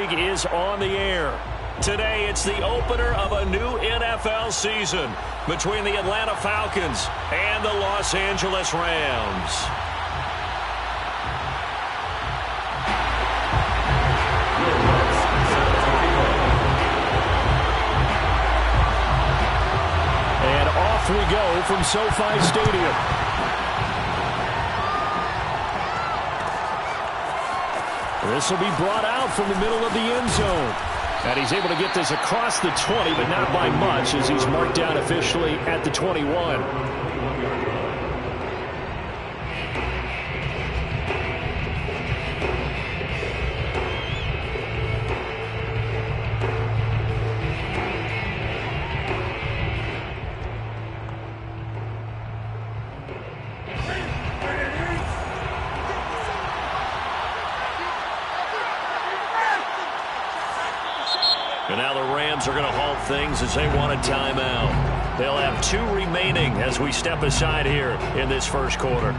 League is on the air. Today, it's the opener of a new NFL season between the Atlanta Falcons and the Los Angeles Rams. And off we go from SoFi Stadium. This will be brought out from the middle of the end zone. And he's able to get this across the 20, but not by much, as he's marked down officially at the 21. And now the Rams are going to halt things as they want a timeout. They'll have 2 remaining as we step aside here in this first quarter.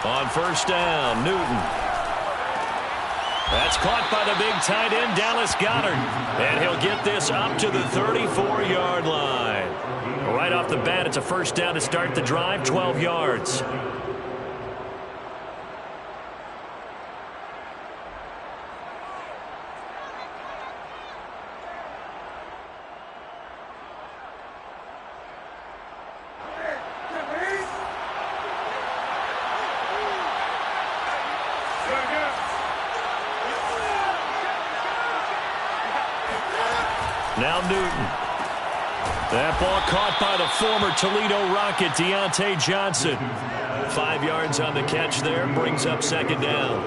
On first down, Newton. That's caught by the big tight end, Dallas Goedert. And he'll get this up to the 34-yard line. Right off the bat, it's a first down to start the drive, 12 yards. Now Newton. That ball caught by the former Toledo Rocket, Deontay Johnson. 5 yards on the catch there, brings up second down.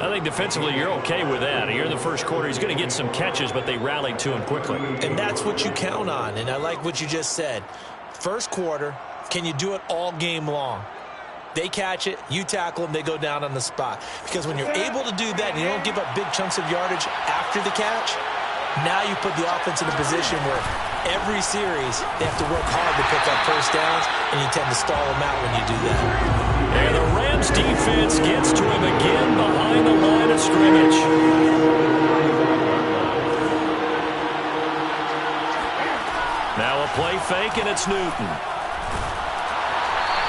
I think defensively you're okay with that. Here in the first quarter, he's going to get some catches, but they rallied to him quickly. And that's what you count on, and I like what you just said. First quarter, can you do it all game long? They catch it, you tackle them, they go down on the spot. Because when you're able to do that and you don't give up big chunks of yardage after the catch, now you put the offense in a position where every series they have to work hard to pick up first downs, and you tend to stall them out when you do that. And the Rams defense gets to him again behind the line of scrimmage. Now a play fake, and it's Newton.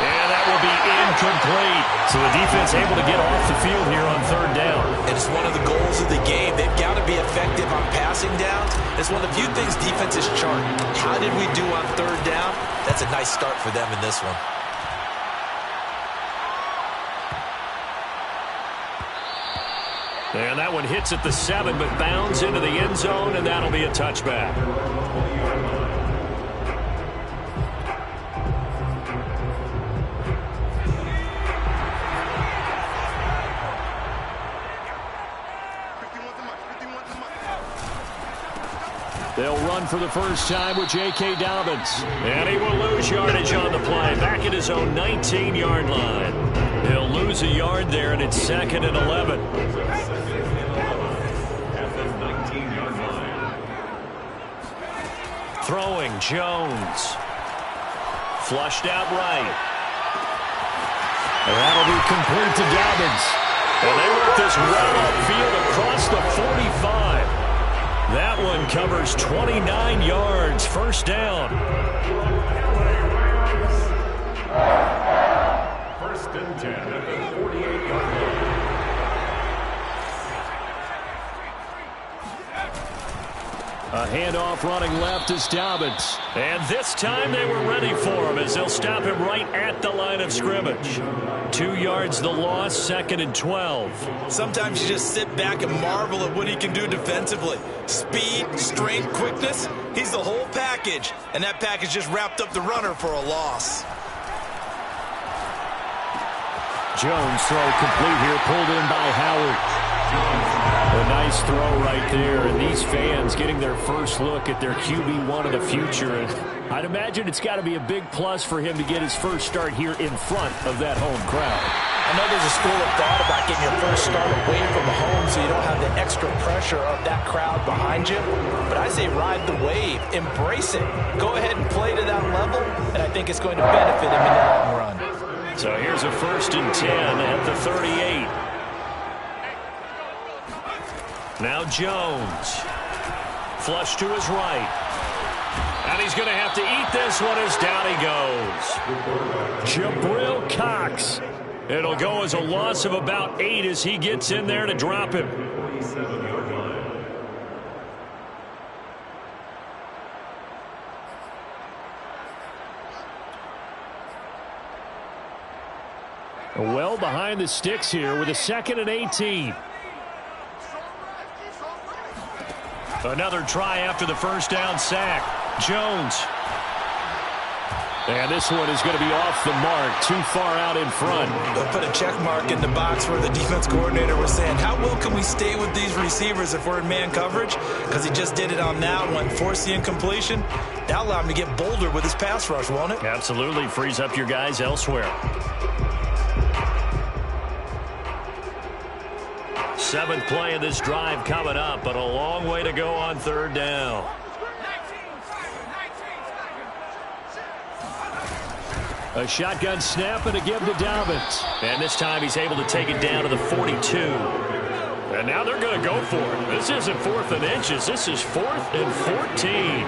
And that will be incomplete. So the defense able to get off the field here on third down. And it's one of the goals of the game. They've got to be effective on passing downs. It's one of the few things defenses chart. How did we do on third down? That's a nice start for them in this one. And that one hits at the 7, but bounds into the end zone, and that'll be a touchback. They'll run for the first time with J.K. Dobbins. And he will lose yardage on the play. Back at his own 19-yard line. He'll lose a yard there, and it's 2nd and 11. Throwing, Jones. Flushed out right. And that'll be complete to Dobbins. And they work this well upfield across the 45. That one covers 29 yards, first down. First and 10 at the 48-yard line. A handoff running left is Dobbins. And this time they were ready for him as they'll stop him right at the line of scrimmage. 2 yards the loss, 2nd and 12. Sometimes you just sit back and marvel at what he can do defensively. Speed, strength, quickness, he's the whole package. And that package just wrapped up the runner for a loss. Jones throw complete here, pulled in by Howard. A nice throw right there, and these fans getting their first look at their QB1 of the future. I'd imagine it's got to be a big plus for him to get his first start here in front of that home crowd. I know there's a school of thought about getting your first start away from home so you don't have the extra pressure of that crowd behind you. But I say ride the wave. Embrace it. Go ahead and play to that level, and I think it's going to benefit him in the long run. So here's a 1st and 10 at the 38. Now Jones. Flush to his right. And he's going to have to eat this one as down he goes. Jabril Cox. It'll go as a loss of about 8 as he gets in there to drop him. Well behind the sticks here with a 2nd and 18. Another try after the first down sack. Jones. And this one is going to be off the mark, too far out in front. They'll put a check mark in the box where the defense coordinator was saying, how well can we stay with these receivers if we're in man coverage? Because he just did it on that one, forced the incompletion. That'll allow him to get bolder with his pass rush, won't it? Absolutely, frees up your guys elsewhere. 7th play of this drive coming up, but a long way to go on 3rd down. A shotgun snap and a give to Dobbins. And this time he's able to take it down to the 42. And now they're going to go for it. This isn't 4th and inches. This is 4th and 14.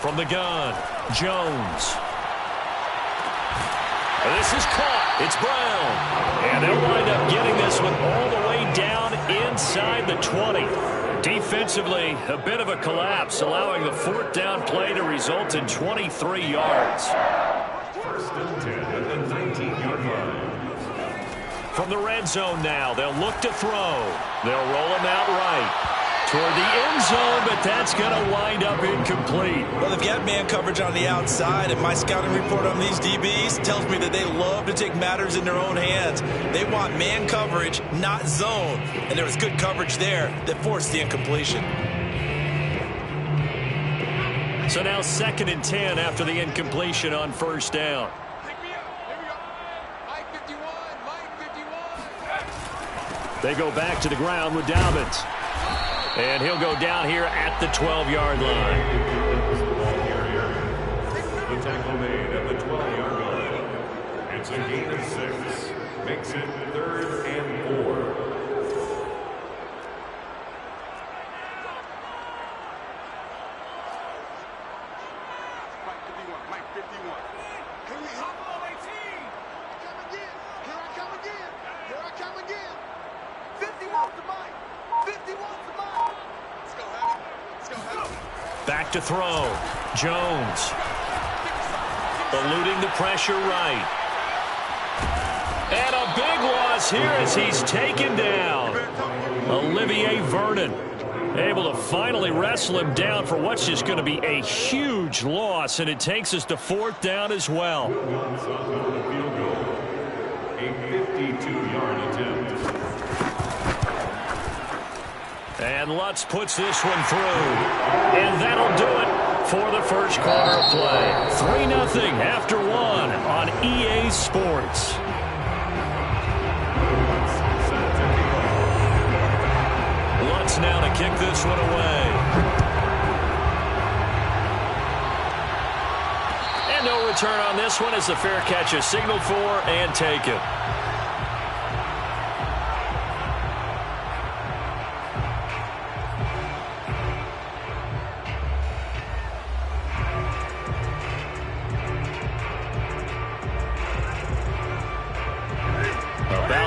From the gun, Jones. This is caught. It's Brown. And they'll wind up getting this one all the way down inside the 20. Defensively, a bit of a collapse, allowing the 4th down play to result in 23 yards. 1st and 10 at the 19-yard line. From the red zone now, they'll look to throw. They'll roll him out right. Toward the end zone, but that's going to wind up incomplete. Well, they've got man coverage on the outside, and my scouting report on these DBs tells me that they love to take matters in their own hands. They want man coverage, not zone. And there was good coverage there that forced the incompletion. So now 2nd and 10 after the incompletion on 1st down. They go back to the ground with Dobbins. And he'll go down here at the 12-yard line. The tackle made at the 12-yard line. It's a gain of 6. Makes it 3rd and 4. Back to throw. Jones. Eluding the pressure right. And a big loss here as he's taken down. Olivier Vernon able to finally wrestle him down for what's just going to be a huge loss, and it takes us to 4th down as well. A 52-yard attempt. And Lutz puts this one through. And that'll do it for the first quarter of play. 3-0 after 1 on EA Sports. Lutz now to kick this one away. And no return on this one as the fair catch is signaled for and taken.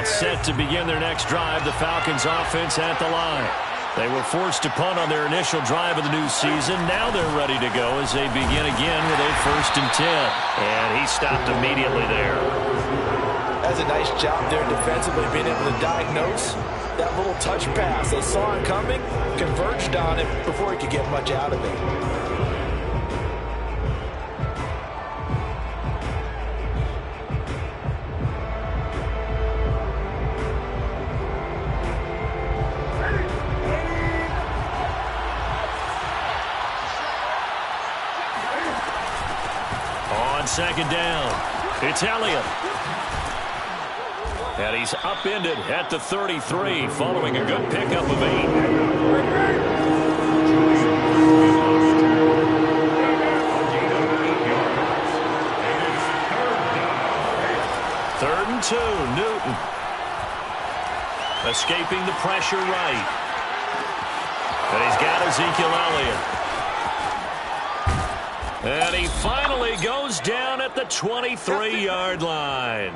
Set to begin their next drive, the Falcons offense at the line. They were forced to punt on their initial drive of the new season. Now they're ready to go as they begin again with a 1st and 10. And he stopped immediately there. That's a nice job there defensively, being able to diagnose that little touch pass. They saw it coming, converged on it before he could get much out of it. On second down, it's Elliott. And he's upended at the 33 following a good pickup of 8. Third and 2, Newton. Escaping the pressure right. And he's got Ezekiel Elliott. And he finally goes down at the 23-yard line.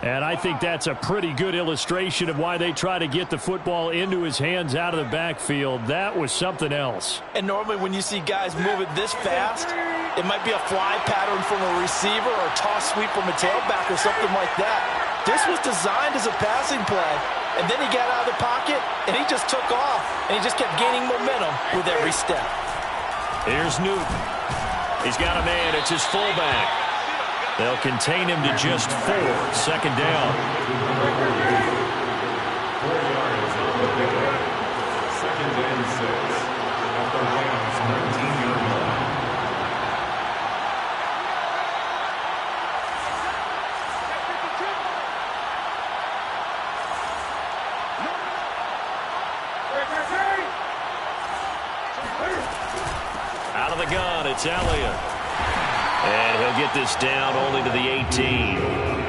And I think that's a pretty good illustration of why they try to get the football into his hands out of the backfield. That was something else. And normally when you see guys move it this fast, it might be a fly pattern from a receiver or a toss sweep from a tailback or something like that. This was designed as a passing play, and then he got out of the pocket, and he just took off, and he just kept gaining momentum with every step. Here's Newton. He's got a man. It's his fullback. They'll contain him to just 4. Second down. 4 yards on the pickup. Second and 6 at the Rams' 19-yard line. Out of the gun, it's Elliott. And he'll get this down only to the 18.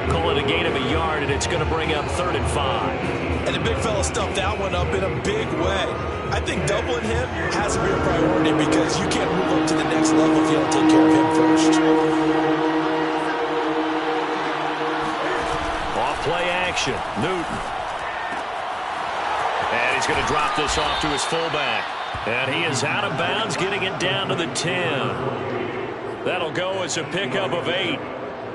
Call it a gain of a yard, and it's going to bring up 3rd and 5. And the big fella stuffed that one up in a big way. I think doubling him has to be a priority because you can't move up to the next level if you don't take care of him first. Off play action, Newton. And he's going to drop this off to his fullback. And he is out of bounds, getting it down to the 10. That'll go as a pickup of 8.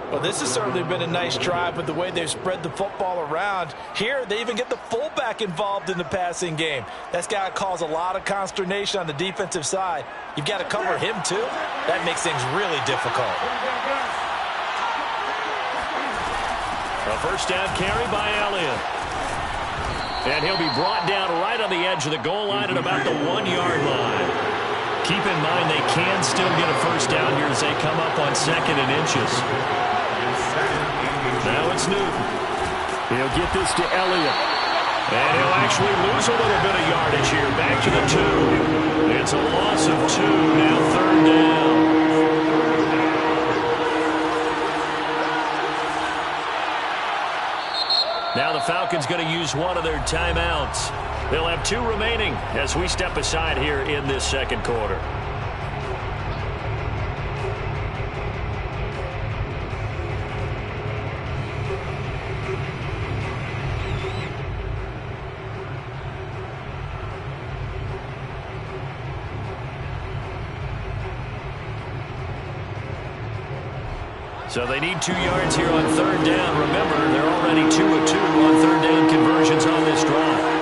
Well, this has certainly been a nice drive with the way they've spread the football around. Here, they even get the fullback involved in the passing game. That's got to cause a lot of consternation on the defensive side. You've got to cover him, too. That makes things really difficult. A first down carry by Elliott. And he'll be brought down right on the edge of the goal line at about the 1-yard line. Keep in mind they can still get a first down here as they come up on 2nd and inches. Now it's Newton. He'll get this to Elliott. And he'll actually lose a little bit of yardage here. Back to the 2. It's a loss of 2. Now 3rd down. Now the Falcons going to use one of their timeouts. They'll have 2 remaining as we step aside here in this second quarter. So they need 2 yards here on 3rd down. Remember, they're already 2 of 2 on 3rd down conversions on this drive.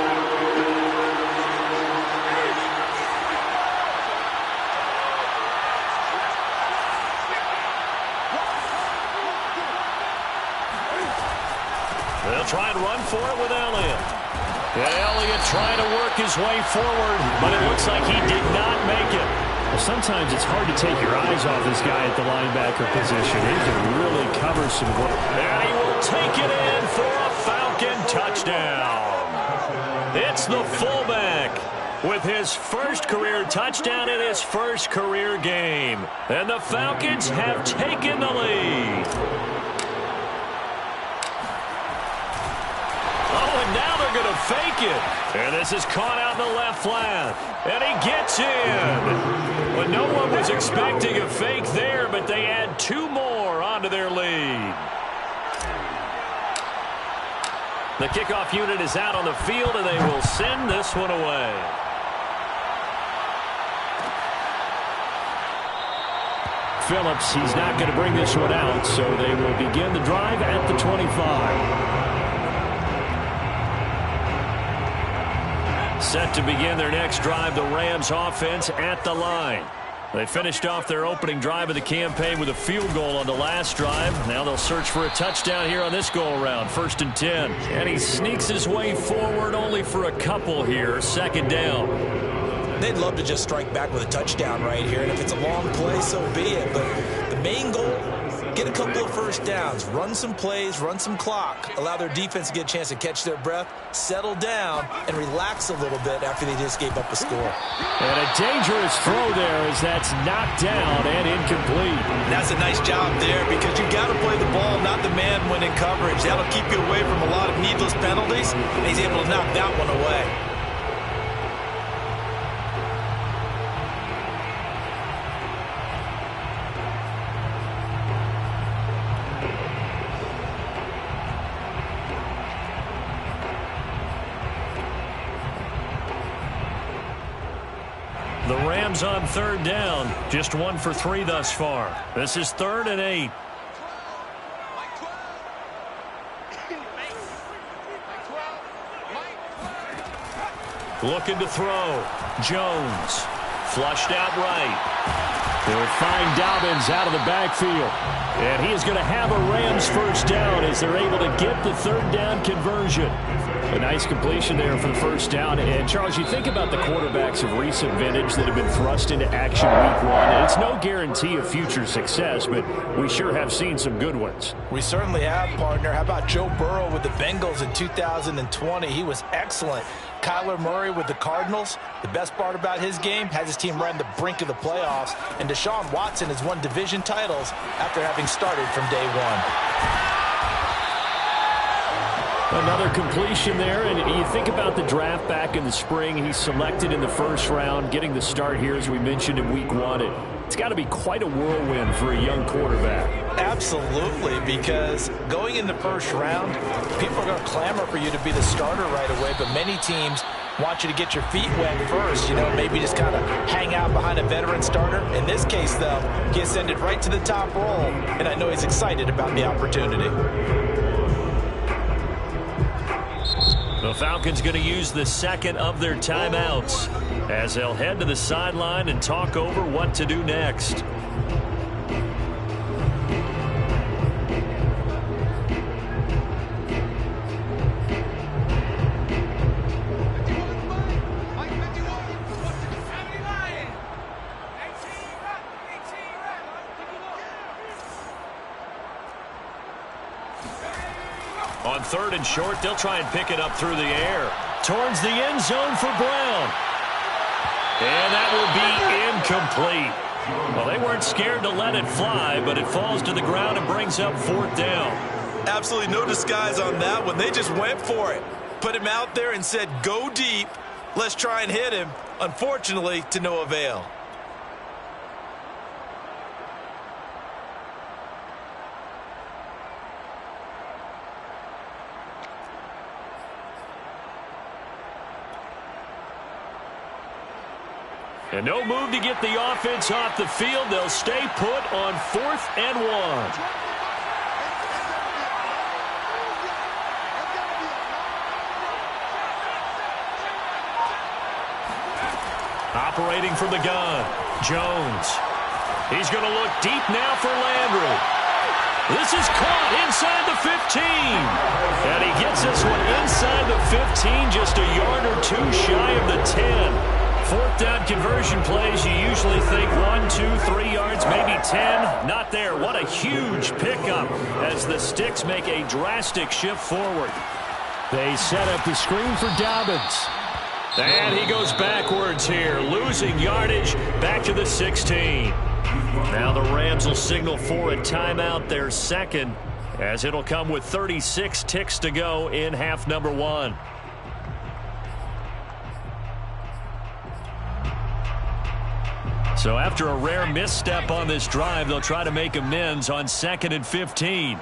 They'll try and run for it with Elliott. And Elliott trying to work his way forward, but it looks like he did not make it. Well, sometimes it's hard to take your eyes off this guy at the linebacker position. He can really cover some work. And he will take it in for a Falcon touchdown. It's the fullback with his first career touchdown in his first career game. And the Falcons have taken the lead. And now they're going to fake it. And this is caught out in the left flat. And he gets in. Well, no one was expecting a fake there, but they add 2 more onto their lead. The kickoff unit is out on the field, and they will send this one away. Phillips, he's not going to bring this one out, so they will begin the drive at the 25. Set to begin their next drive, the Rams offense at the line. They finished off their opening drive of the campaign with a field goal on the last drive. Now they'll search for a touchdown here on this go-around, 1st and 10. And he sneaks his way forward only for a couple here, 2nd down. They'd love to just strike back with a touchdown right here, and if it's a long play, so be it. But the main goal, get a couple of first downs, run some plays, run some clock, allow their defense to get a chance to catch their breath, settle down, and relax a little bit after they just gave up a score. And a dangerous throw there as that's knocked down and incomplete. And that's a nice job there because you got to play the ball, not the man when in coverage. That'll keep you away from a lot of needless penalties, and he's able to knock that one away. The Rams on 3rd down, just 1 for 3 thus far. This is 3rd and 8. Looking to throw. Jones. Flushed out right. They'll find Dobbins out of the backfield. And he is going to have a Rams first down as they're able to get the 3rd down conversion. A nice completion there for the first down. And, Charles, you think about the quarterbacks of recent vintage that have been thrust into action week 1. And it's no guarantee of future success, but we sure have seen some good ones. We certainly have, partner. How about Joe Burrow with the Bengals in 2020? He was excellent. Kyler Murray with the Cardinals. The best part about his game, has his team right on the brink of the playoffs. And Deshaun Watson has won division titles after having started from day 1. Another completion there, and you think about the draft back in the spring. He's selected in the 1st round, getting the start here, as we mentioned, in week 1. It's got to be quite a whirlwind for a young quarterback. Absolutely, because going in the 1st round, people are going to clamor for you to be the starter right away, but many teams want you to get your feet wet first, maybe just kind of hang out behind a veteran starter. In this case, though, he ascended right to the top role, and I know he's excited about the opportunity. The Falcons going to use the 2nd of their timeouts as they'll head to the sideline and talk over what to do next. On 3rd and short, they'll try and pick it up through the air. Towards the end zone for Brown. And that will be incomplete. Well, they weren't scared to let it fly, but it falls to the ground and brings up 4th down. Absolutely no disguise on that one. They just went for it. Put him out there and said, go deep. Let's try and hit him. Unfortunately, to no avail. And no move to get the offense off the field. They'll stay put on 4th and 1. Operating from the gun, Jones. He's going to look deep now for Landry. This is caught inside the 15. And he gets this one inside the 15, just a yard or 2 shy of the 10. 4th down conversion plays, you usually think 1, 2, 3 yards, maybe 10. Not there. What a huge pickup as the Sticks make a drastic shift forward. They set up the screen for Dobbins. And he goes backwards here, losing yardage back to the 16. Now the Rams will signal for a timeout, their 2nd, as it'll come with 36 ticks to go in half number 1. So after a rare misstep on this drive, they'll try to make amends on 2nd and 15.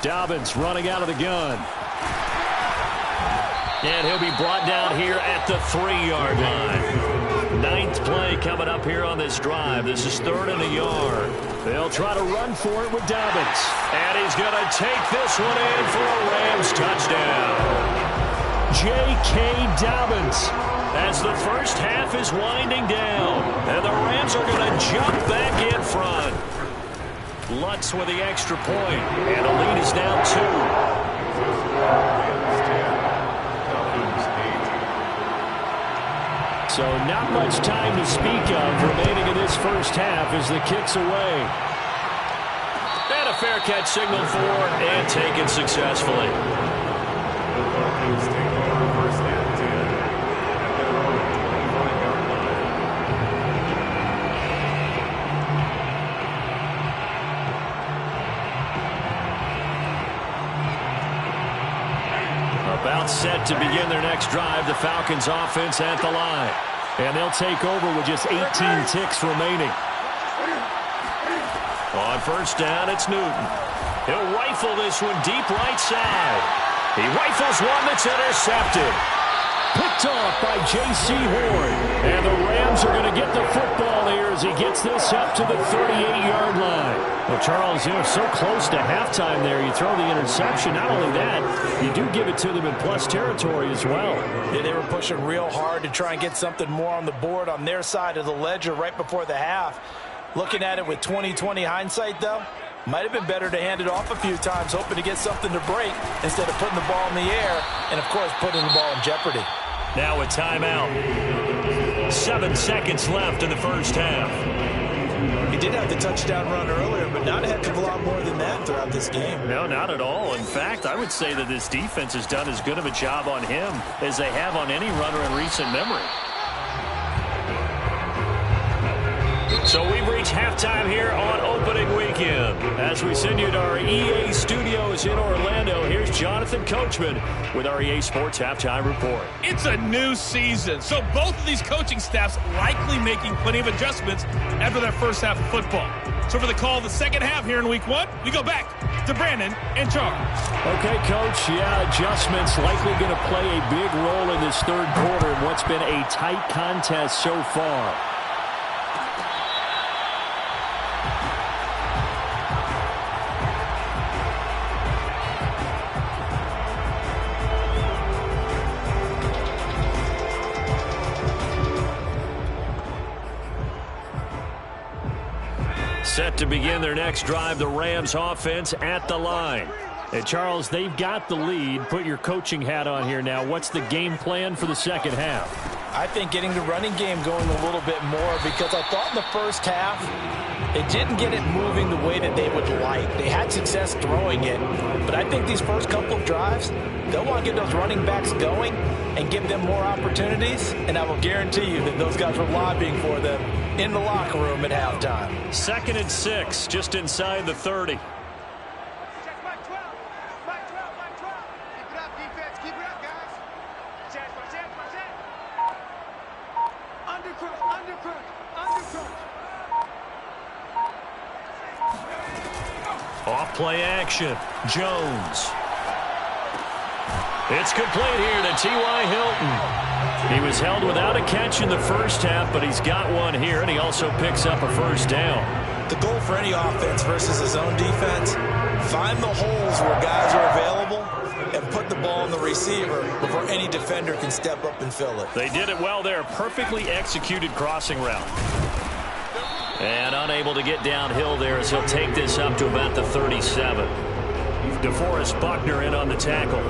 Dobbins running out of the gun. And he'll be brought down here at the 3-yard line. Ninth play coming up here on this drive. This is 3rd and a yard. They'll try to run for it with Dobbins. And he's going to take this one in for a Rams touchdown. J.K. Dobbins, as the first half is winding down. And the Rams are going to jump back in front. Lutz with the extra point. And the lead is now 2. So not much time to speak of remaining in this first half as the kick's away. And a fair catch signaled for and taken successfully. About set to begin their next drive, the Falcons offense at the line. And they'll take over with just 18 ticks remaining. On first down, it's Newton. He'll rifle this one deep right side. He rifles one that's intercepted. Picked off by J.C. Horn. And the Rams are going to get the football here as he gets this up to the 38-yard line. Well, Charles, so close to halftime there. You throw the interception. Not only that, you do give it to them in plus territory as well. Yeah, they were pushing real hard to try and get something more on the board on their side of the ledger right before the half. Looking at it with 20/20 hindsight, though, might have been better to hand it off a few times, hoping to get something to break instead of putting the ball in the air and, of course, putting the ball in jeopardy. Now a timeout. 7 seconds left in the first half. He did have the touchdown run earlier, but not a heck of a lot more than that throughout this game. No, not at all. In fact, I would say that this defense has done as good of a job on him as they have on any runner in recent memory. So we've reached halftime here on opening weekend. As we send you to our EA studios in Orlando, here's Jonathan Coachman with our EA Sports Halftime Report. It's a new season, so both of these coaching staffs likely making plenty of adjustments after their first half of football. So for the call of the second half here in Week 1, we go back to Brandon and Charles. Okay, Coach. Yeah, adjustments likely going to play a big role in this third quarter in what's been a tight contest so far. Set to begin their next drive, the Rams offense at the line. And Charles, they've got the lead. Put your coaching hat on here now. What's the game plan for the second half? I think getting the running game going a little bit more, because I thought in the first half it didn't get it moving the way that they would like. They had success throwing it, but I think these first couple of drives, they'll want to get those running backs going and give them more opportunities, and I will guarantee you that those guys were lobbying for them in the locker room at halftime. 2nd and 6, just inside the 30. Keep it up, defense. Keep it up, guys. Check. Undercook. Off play action. Jones. It's complete here to T.Y. Hilton. He was held without a catch in the first half, but he's got one here, and he also picks up a first down. The goal for any offense versus his own defense, find the holes where guys are available and put the ball in the receiver before any defender can step up and fill it. They did it well there. Perfectly executed crossing route. And unable to get downhill there as he'll take this up to about the 37. DeForest Buckner in on the tackle.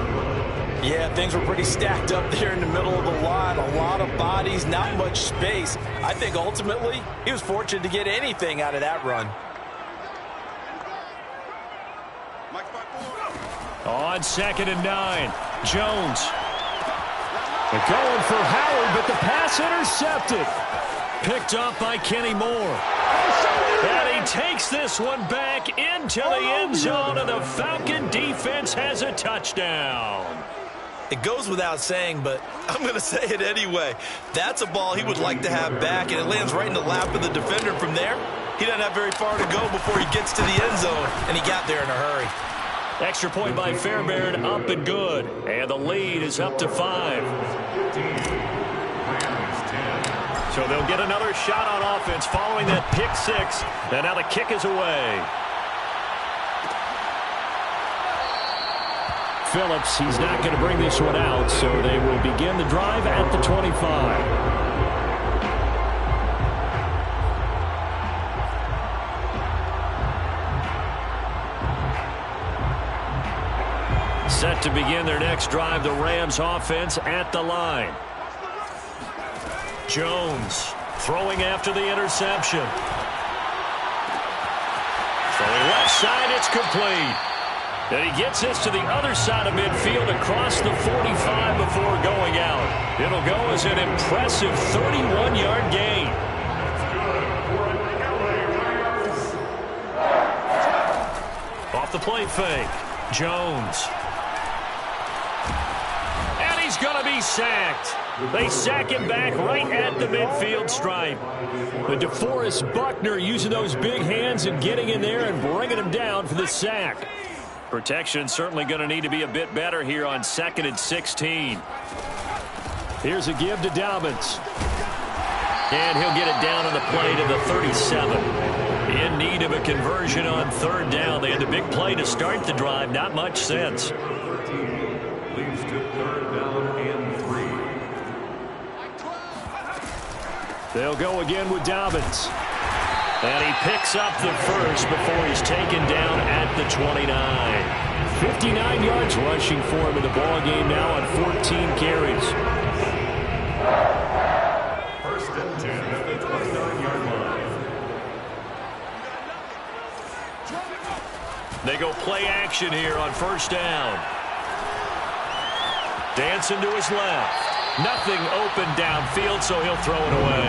Yeah, things were pretty stacked up there in the middle of the line. A lot of bodies, not much space. I think ultimately he was fortunate to get anything out of that run. On 2nd and 9, Jones. They're going for Howard, but the pass intercepted. Picked up by Kenny Moore. And he takes this one back into the end zone, and the Falcon defense has a touchdown. It goes without saying, but I'm going to say it anyway. That's a ball he would like to have back, and it lands right in the lap of the defender. From there, he doesn't have very far to go before he gets to the end zone, and he got there in a hurry. Extra point by Fairbairn, up and good. And the lead is up to 5. So they'll get another shot on offense following that pick six. And now the kick is away. Phillips, he's not going to bring this one out, so they will begin the drive at the 25. Set to begin their next drive, the Rams offense at the line. Jones throwing after the interception. Throwing left side, it's complete. And he gets this to the other side of midfield across the 45 before going out. It'll go as an impressive 31-yard gain. Off the play fake, Jones. And he's going to be sacked. They sack him back right at the midfield stripe. But DeForest Buckner using those big hands and getting in there and bringing him down for the sack. Protection certainly going to need to be a bit better here on 2nd and 16. Here's a give to Dobbins. And he'll get it down on the play to the 37. In need of a conversion on 3rd down. They had the big play to start the drive. Not much sense. Leads to 3rd down and 3. They'll go again with Dobbins. And he picks up the first before he's taken down at the 29. 59 yards rushing for him in the ball game now on 14 carries. 1st and 10 at the 29-yard line. They go play action here on 1st down. Dancing to his left. Nothing open downfield, so he'll throw it away.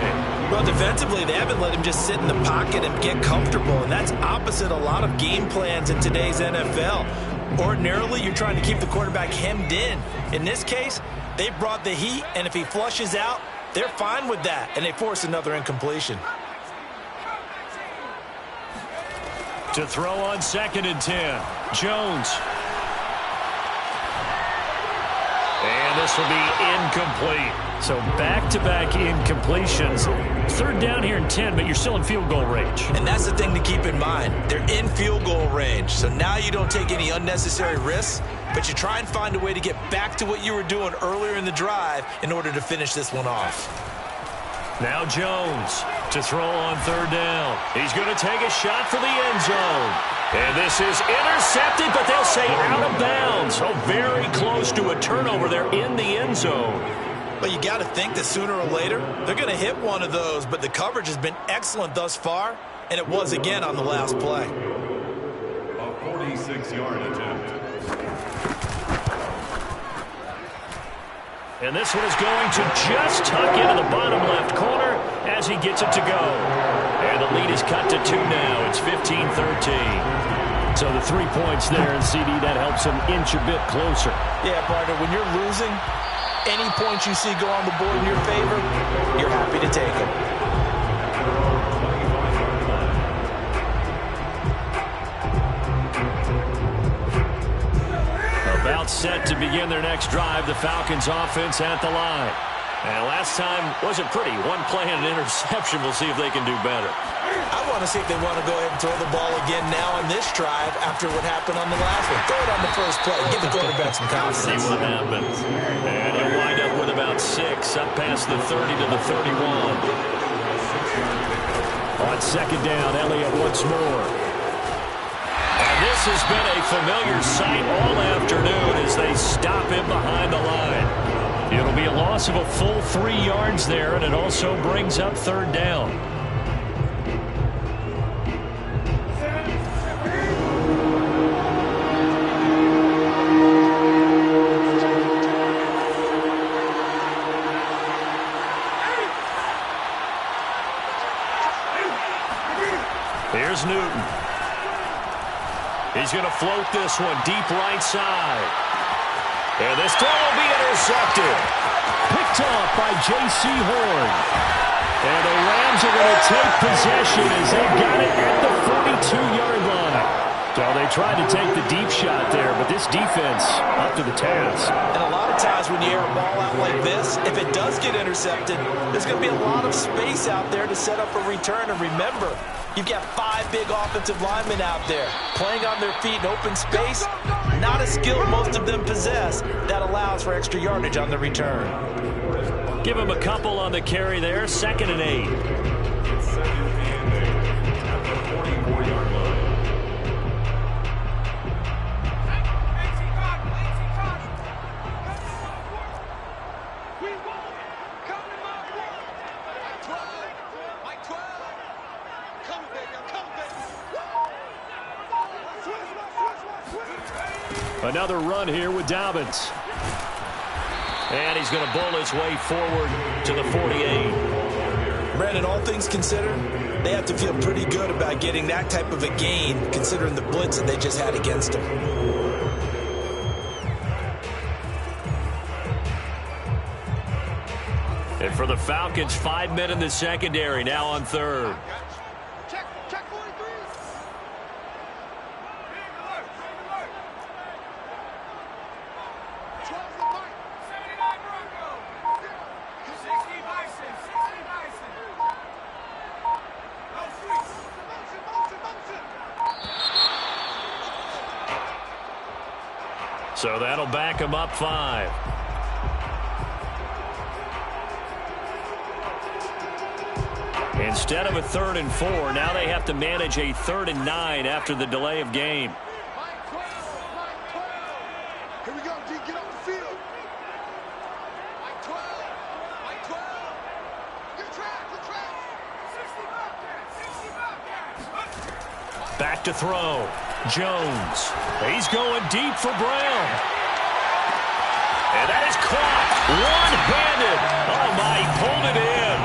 Well, defensively, they haven't let him just sit in the pocket and get comfortable, and that's opposite a lot of game plans in today's NFL. Ordinarily, you're trying to keep the quarterback hemmed in. In this case, they brought the heat, and if he flushes out, they're fine with that, and they force another incompletion. To throw on 2nd and 10, Jones. And this will be incomplete. So back-to-back incompletions. 3rd down here in 10, but you're still in field goal range. And that's the thing to keep in mind. They're in field goal range. So now you don't take any unnecessary risks, but you try and find a way to get back to what you were doing earlier in the drive in order to finish this one off. Now Jones to throw on 3rd down. He's going to take a shot for the end zone. And this is intercepted, but they'll say out of bounds. So very close to a turnover there in the end zone. But you got to think that sooner or later, they're going to hit one of those. But the coverage has been excellent thus far, and it was again on the last play. A 46-yard attempt. And this one is going to just tuck into the bottom left corner as he gets it to go. And the lead is cut to 2 now. It's 15-13. So the 3 points there, and CD, that helps them inch a bit closer. Yeah, partner, when you're losing, any points you see go on the board in your favor, you're happy to take them. About set to begin their next drive, the Falcons offense at the line. And last time wasn't pretty. One play and an interception. We'll see if they can do better. I want to see if they want to go ahead and throw the ball again now on this drive after what happened on the last one. Throw it on the first play. Give the quarterback some confidence. See what happens. And he'll wind up with about 6 up past the 30 to the 31. On 2nd down, Elliott once more. And this has been a familiar sight all afternoon as they stop him behind the line. It'll be a loss of a full 3 yards there, and it also brings up 3rd down. Here's Newton. He's going to float this one deep right side. And this throw will be intercepted. Picked off by J.C. Horn. And the Rams are going to take possession as they got it at the 42-yard line. So they tried to take the deep shot there, but this defense up to the task. And a lot of times when you air a ball out like this, if it does get intercepted, there's going to be a lot of space out there to set up a return. And remember, you've got 5 big offensive linemen out there playing on their feet in open space. Not a skill most of them possess. That allows for extra yardage on the return. Give him a couple on the carry there. 2nd and 8. 2nd and 8 at the 44-yard line. Another run here with Dobbins. And he's going to bull his way forward to the 48. Brandon, all things considered, they have to feel pretty good about getting that type of a gain, considering the blitz that they just had against them. And for the Falcons, 5 men in the secondary, now on 3rd. Check 43. So that'll back him up 5. Instead of a 3rd and 4, now they have to manage a 3rd and 9 after the delay of game. Line 12. Here we go, D. Get off the field. Line 12. Line 12. Good track. 60 Back to throw. Jones. He's going deep for Brown. And that is caught. One-handed. Oh, my. He pulled it in.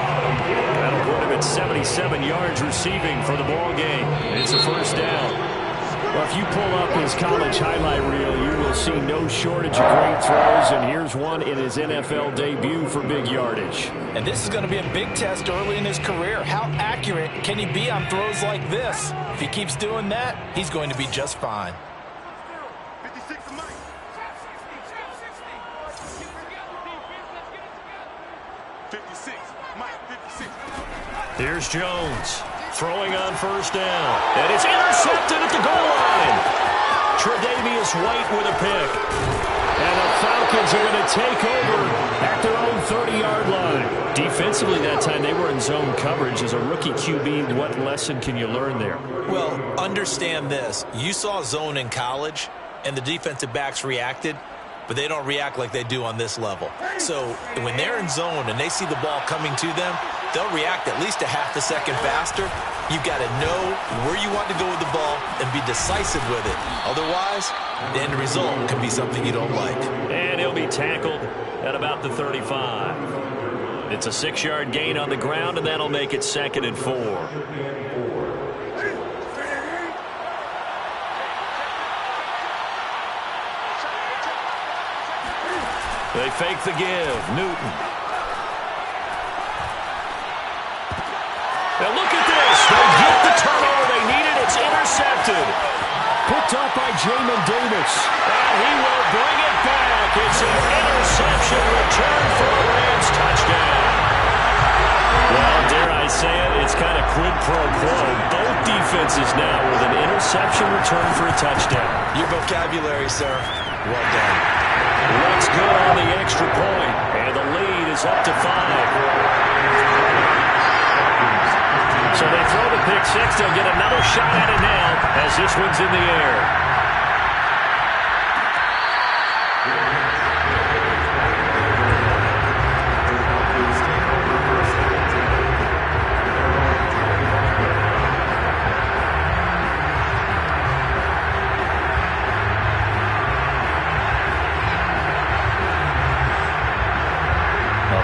That'll put him at 77 yards receiving for the ball game. It's a 1st down. Well, if you pull up his college highlight reel, you will see no shortage of great throws, and here's one in his NFL debut for big yardage. And this is going to be a big test early in his career. How accurate can he be on throws like this? If he keeps doing that, he's going to be just fine. 56 to Mike. 56. Mike, 56. Here's Jones throwing on 1st down. And it's intercepted at the goal line. Tre'Davious White with a pick. And the Falcons are going to take over at their own 30-yard line. Defensively that time, they were in zone coverage. As a rookie QB, what lesson can you learn there? Well, understand this. You saw zone in college, and the defensive backs reacted, but they don't react like they do on this level. So when they're in zone and they see the ball coming to them, they'll react at least a half a second faster. You've got to know where you want to go with the ball and be decisive with it. Otherwise, the end result could be something you don't like. And he'll be tackled at about the 35. It's a 6-yard gain on the ground, and that'll make it 2nd and 4. They fake the give. Newton. Now look at this. They get the turnover they needed. It's intercepted. Picked up by Jamin Davis. And he will bring it back. It's an interception return for a Rams touchdown. Well, dare I say it, it's kind of quid pro quo. Both defenses now with an interception return for a touchdown. Your vocabulary, sir. Well done. Looks good on the extra point, and the lead is up to 5. So they throw the pick 6. They'll get another shot at it now as this one's in the air.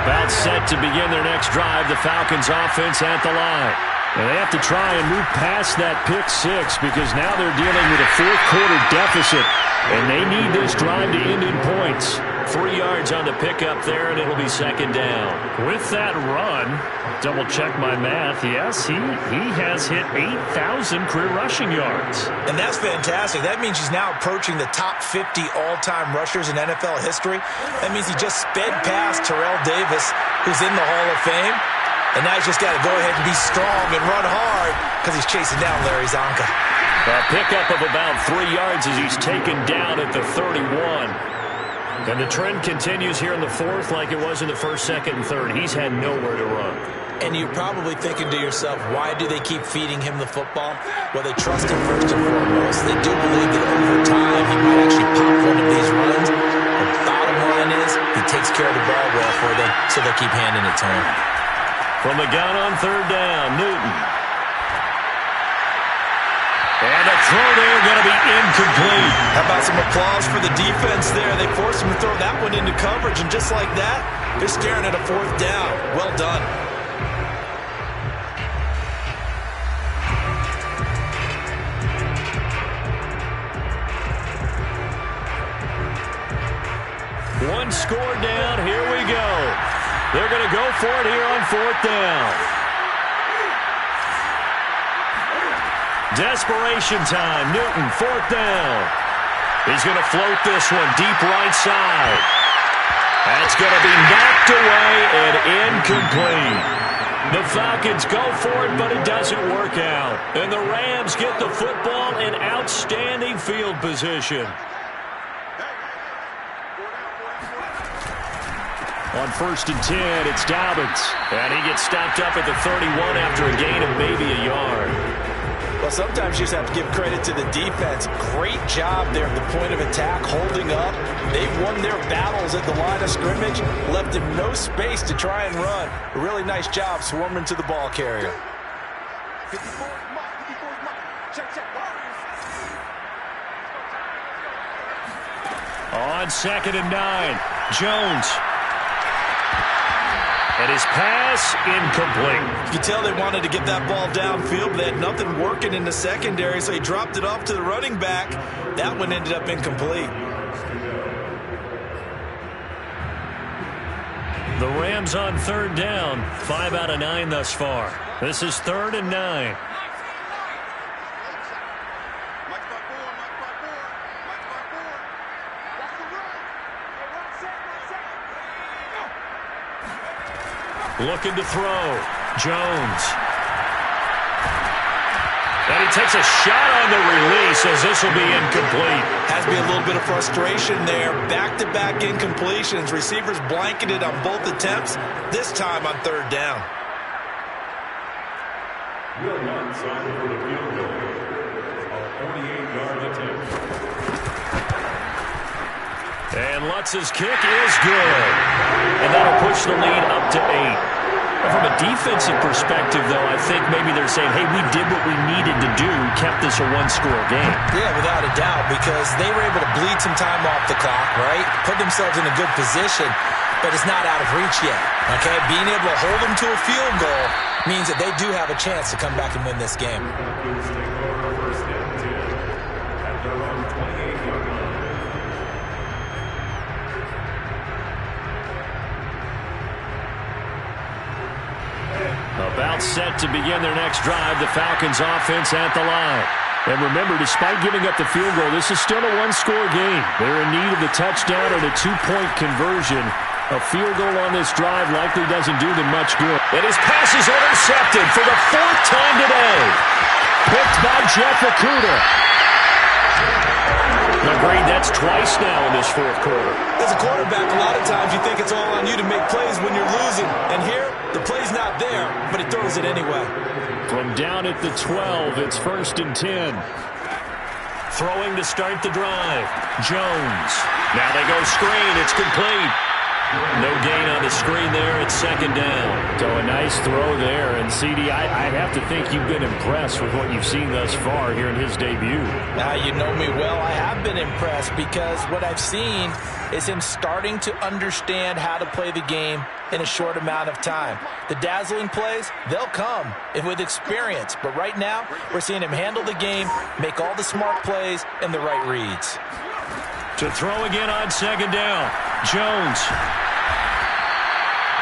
About set to begin their next drive, the Falcons offense at the line. And they have to try and move past that pick 6 because now they're dealing with a 4th quarter deficit. And they need this drive to end in points. 3 yards on the pickup there, and it'll be second down. With that run, double check my math, yes, he has hit 8,000 career rushing yards. And that's fantastic. That means he's now approaching the top 50 all-time rushers in NFL history. That means he just sped past Terrell Davis, who's in the Hall of Fame. And now he's just got to go ahead and be strong and run hard because he's chasing down Larry Zonka. A pickup of about 3 yards as he's taken down at the 31. And the trend continues here in the fourth like it was in the first, second, and third. He's had nowhere to run. And you're probably thinking to yourself, why do they keep feeding him the football? Well, they trust him first and foremost. They do believe that over time he might actually pop one of these runs. The bottom line is he takes care of the ball well for them, so they'll keep handing it to him. From the gun on third down, Newton. And the throw there going to be incomplete. How about some applause for the defense there? They forced him to throw that one into coverage, and just like that, they're staring at a fourth down. Well done. One score down. Here we go. They're going to go for it here on fourth down. Desperation time. Newton, fourth down. He's going to float this one deep right side. That's going to be knocked away and incomplete. The Falcons go for it, but it doesn't work out. And the Rams get the football in outstanding field position. On first and 10, it's Dobbins. And he gets stopped up at the 31 after a gain of maybe a yard. Well, sometimes you just have to give credit to the defense. Great job there at the point of attack, holding up. They've won their battles at the line of scrimmage, left him no space to try and run. A really nice job swarming to the ball carrier. On second and 9, Jones. And his pass incomplete. You can tell they wanted to get that ball downfield, but they had nothing working in the secondary, so he dropped it off to the running back. That one ended up incomplete. The Rams on third down, 5 out of 9 thus far. This is third and 9. Looking to throw. Jones. And he takes a shot on the release as this will be incomplete. Has to be a little bit of frustration there. Back-to-back incompletions. Receivers blanketed on both attempts, this time on third down. Will not sign for the field goal. A 48-yard attempt. And Lutz's kick is good. And that'll push the lead up to 8. From a defensive perspective, though, I think maybe they're saying, hey, we did what we needed to do, kept this a one-score game. Yeah, without a doubt, because they were able to bleed some time off the clock, right? Put themselves in a good position, but it's not out of reach yet, okay? Being able to hold them to a field goal means that they do have a chance to come back and win this game. About set to begin their next drive, the Falcons offense at the line. And remember, despite giving up the field goal, this is still a one-score game. They're in need of the touchdown and a two-point conversion. A field goal on this drive likely doesn't do them much good. And his pass is intercepted for the 4th time today. Picked by Jeff Okudah. Agreed, that's twice now in this fourth quarter. As a quarterback, a lot of times you think it's all on you to make plays when you're losing. And here, the play's not there, but he throws it anyway. From down at the 12, it's first and 10. Throwing to start the drive. Jones. Now they go screen. It's complete. No gain on the screen there. It's second down. So a nice throw there. And, CD, I have to think you've been impressed with what you've seen thus far here in his debut. Now, you know me well. I have been impressed because what I've seen is him starting to understand how to play the game in a short amount of time. The dazzling plays, they'll come with experience. But right now, we're seeing him handle the game, make all the smart plays, and the right reads. To throw again on second down. Jones.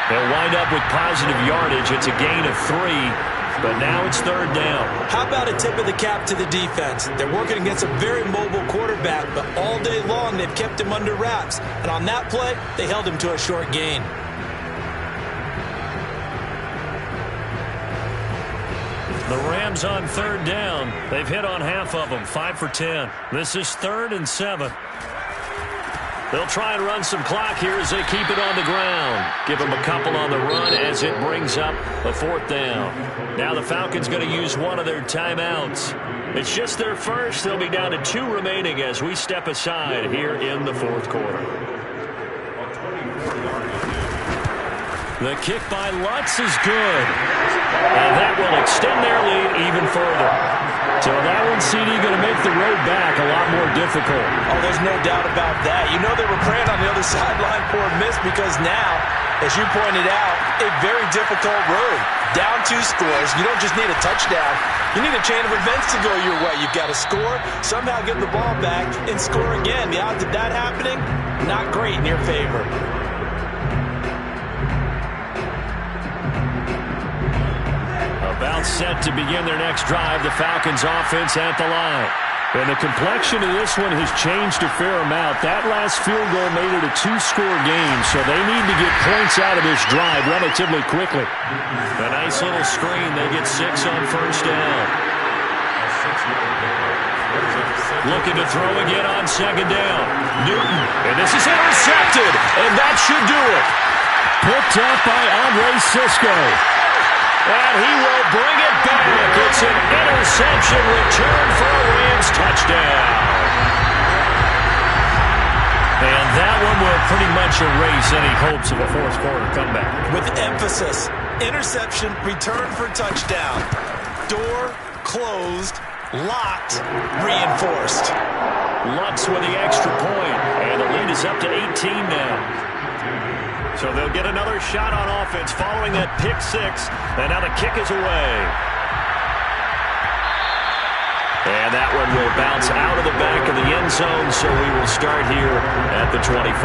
They'll wind up with positive yardage. It's a gain of 3, but now it's 3rd down. How about a tip of the cap to the defense? They're working against a very mobile quarterback, but all day long they've kept him under wraps. And on that play, they held him to a short gain. The Rams on 3rd down. They've hit on half of them, 5 for 10. This is 3rd and 7. They'll try and run some clock here as they keep it on the ground. Give them a couple on the run as it brings up a 4th down. Now the Falcons going to use one of their timeouts. It's just their first. They'll be down to 2 remaining as we step aside here in the 4th quarter. The kick by Lutz is good. And that will extend their lead even further. So that one, CD, going to make the road back a lot more difficult. Oh, there's no doubt about that. You know they were praying on the other sideline for a miss because now, as you pointed out, a very difficult road. Down 2 scores. You don't just need a touchdown. You need a chain of events to go your way. You've got to score, somehow get the ball back, and score again. The odds of that happening, not great in your favor. About set to begin their next drive, the Falcons offense at the line. And the complexion of this one has changed a fair amount. That last field goal made it a 2-score game, so they need to get points out of this drive relatively quickly. A nice little screen. They get 6 on 1st down. Looking to throw again on 2nd down. Newton, and this is intercepted, and that should do it. Picked up by Andre Sisco. And he will bring it back. It's an interception return for a Rams touchdown. And that one will pretty much erase any hopes of a 4th quarter comeback. With emphasis, interception, return for touchdown. Door closed, locked, reinforced. Lutz with the extra point, and the lead is up to 18 now. So they'll get another shot on offense following that pick 6. And now the kick is away. And that one will bounce out of the back of the end zone, so we will start here at the 25.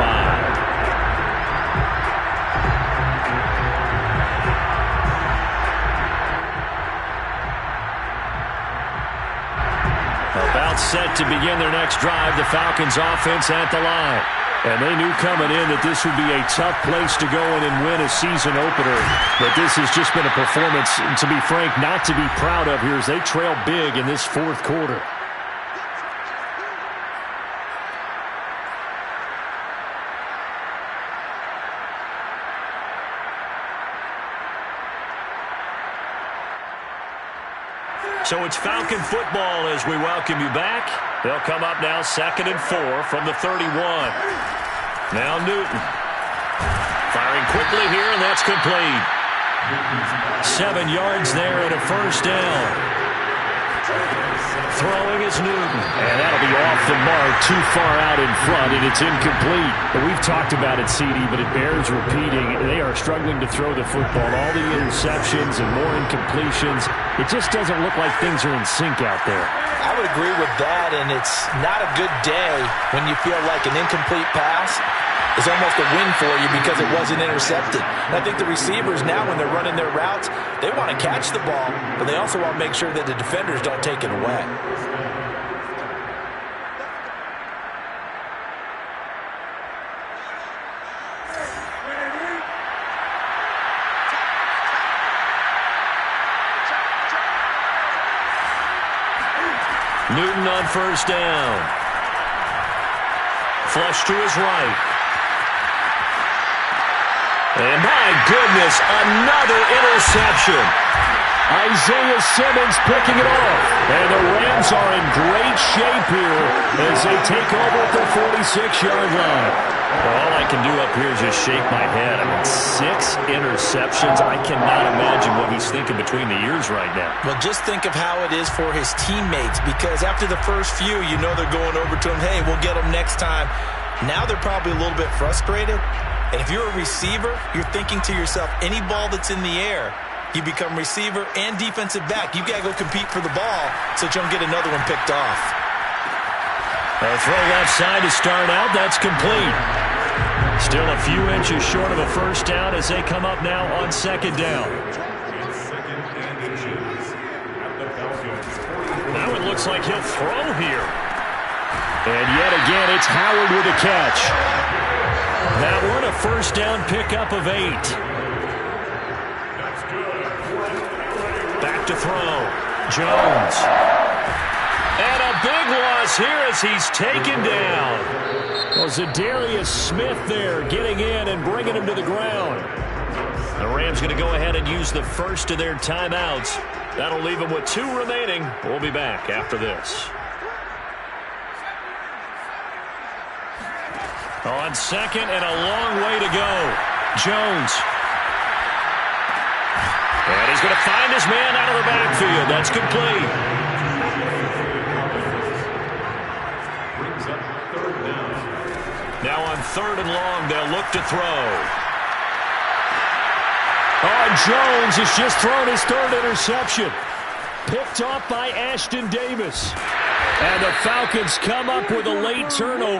About set to begin their next drive, the Falcons offense at the line. And they knew coming in that this would be a tough place to go in and win a season opener. But this has just been a performance, to be frank, not to be proud of here as they trail big in this 4th quarter. So it's Falcon football as we welcome you back. They'll come up now 2nd and 4 from the 31. Now Newton. Firing quickly here, and that's complete. 7 yards there and a 1st down. Throwing is Newton. And that'll be off the mark, too far out in front, and it's incomplete. But we've talked about it, CD, but it bears repeating. They are struggling to throw the football. All the interceptions and more incompletions. It just doesn't look like things are in sync out there. I would agree with that, and it's not a good day when you feel like an incomplete pass is almost a win for you because it wasn't intercepted. And I think the receivers now, when they're running their routes, they want to catch the ball, but they also want to make sure that the defenders don't take it away. Newton on 1st down. Flush to his right. And my goodness, another interception. Isaiah Simmons picking it off. And the Rams are in great shape here as they take over at their 46-yard line. Well, all I can do up here is just shake my head. I mean, 6 interceptions. I cannot imagine what he's thinking between the ears right now. Well, just think of how it is for his teammates, because after the first few, you know they're going over to him, hey, we'll get him next time. Now they're probably a little bit frustrated. And if you're a receiver, you're thinking to yourself, any ball that's in the air, you become receiver and defensive back. You've got to go compete for the ball so that you don't get another one picked off. A throw left side to start out. That's complete. Still a few inches short of a first down as they come up now on second down. Now it looks like he'll throw here. And yet again, it's Howard with a catch. That one a first down pickup of 8. Back to throw. Jones. And a big loss here as he's taken down. Well, Zadarius Smith there getting in and bringing him to the ground. The Rams going to go ahead and use the first of their timeouts. That'll leave them with 2 remaining. We'll be back after this. On second and a long way to go. Jones. And he's going to find his man out of the backfield. That's complete. Now on 3rd and long, they'll look to throw. Oh, Jones has just thrown his 3rd interception. Picked off by Ashton Davis. And the Falcons come up with a late turnover.